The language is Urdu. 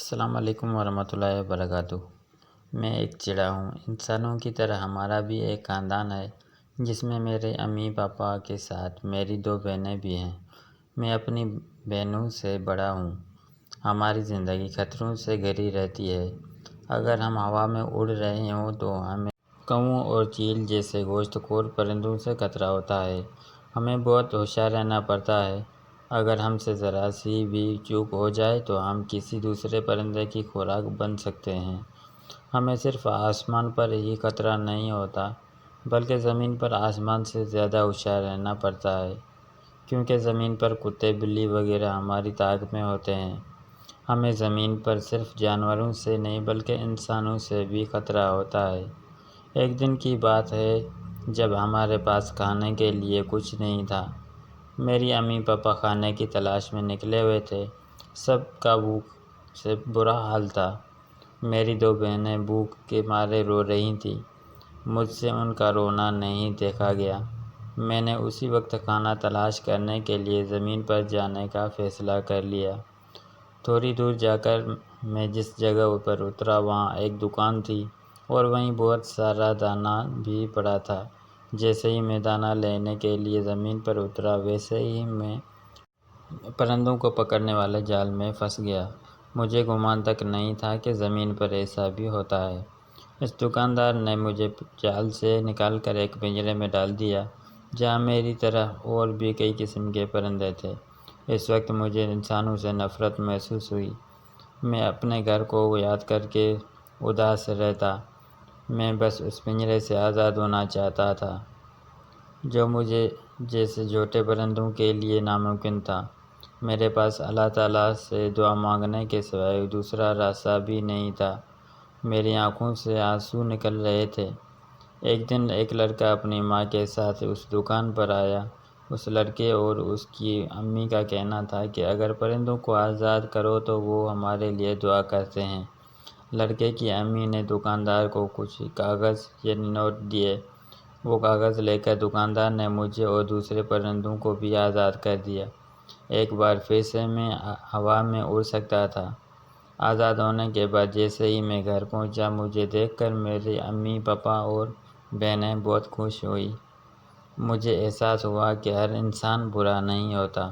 السلام علیکم ورحمۃ اللہ وبرکاتہ۔ میں ایک چڑیا ہوں۔ انسانوں کی طرح ہمارا بھی ایک خاندان ہے جس میں میرے امی پاپا کے ساتھ میری 2 بہنیں بھی ہیں۔ میں اپنی بہنوں سے بڑا ہوں۔ ہماری زندگی خطروں سے گھری رہتی ہے۔ اگر ہم ہوا میں اڑ رہے ہوں تو ہمیں کووں اور چیل جیسے گوشت خور پرندوں سے خطرہ ہوتا ہے۔ ہمیں بہت ہوشیار رہنا پڑتا ہے۔ اگر ہم سے ذرا سی بھی چوک ہو جائے تو ہم کسی دوسرے پرندے کی خوراک بن سکتے ہیں۔ ہمیں صرف آسمان پر ہی خطرہ نہیں ہوتا بلکہ زمین پر آسمان سے زیادہ ہوشیار رہنا پڑتا ہے، کیونکہ زمین پر کتے بلی وغیرہ ہماری طاقت میں ہوتے ہیں۔ ہمیں زمین پر صرف جانوروں سے نہیں بلکہ انسانوں سے بھی خطرہ ہوتا ہے۔ ایک دن کی بات ہے جب ہمارے پاس کھانے کے لیے کچھ نہیں تھا۔ میری امی پاپا کھانے کی تلاش میں نکلے ہوئے تھے۔ سب کا بھوک سے برا حال تھا۔ میری 2 بہنیں بھوک کے مارے رو رہی تھیں۔ مجھ سے ان کا رونا نہیں دیکھا گیا۔ میں نے اسی وقت کھانا تلاش کرنے کے لیے زمین پر جانے کا فیصلہ کر لیا۔ تھوڑی دور جا کر میں جس جگہ پر اترا وہاں ایک دکان تھی اور وہیں بہت سارا دانہ بھی پڑا تھا۔ جیسے ہی میں دانہ لینے کے لیے زمین پر اترا ویسے ہی میں پرندوں کو پکڑنے والے جال میں پھنس گیا۔ مجھے گمان تک نہیں تھا کہ زمین پر ایسا بھی ہوتا ہے۔ اس دکاندار نے مجھے جال سے نکال کر ایک پنجرے میں ڈال دیا جہاں میری طرح اور بھی کئی قسم کے پرندے تھے۔ اس وقت مجھے انسانوں سے نفرت محسوس ہوئی۔ میں اپنے گھر کو یاد کر کے اداس رہتا۔ میں بس اس پنجرے سے آزاد ہونا چاہتا تھا جو مجھے جیسے چھوٹے پرندوں کے لیے ناممکن تھا۔ میرے پاس اللہ تعالیٰ سے دعا مانگنے کے سوائے دوسرا راستہ بھی نہیں تھا۔ میری آنکھوں سے آنسو نکل رہے تھے۔ ایک دن ایک لڑکا اپنی ماں کے ساتھ اس دکان پر آیا۔ اس لڑکے اور اس کی امی کا کہنا تھا کہ اگر پرندوں کو آزاد کرو تو وہ ہمارے لیے دعا کرتے ہیں۔ لڑکے کی امی نے دکاندار کو کچھ کاغذ یا نوٹ دیے۔ وہ کاغذ لے کر دکاندار نے مجھے اور دوسرے پرندوں کو بھی آزاد کر دیا۔ ایک بار پھر سے میں ہوا میں اڑ سکتا تھا۔ آزاد ہونے کے بعد جیسے ہی میں گھر پہنچا مجھے دیکھ کر میری امی پاپا اور بہنیں بہت خوش ہوئیں۔ مجھے احساس ہوا کہ ہر انسان برا نہیں ہوتا۔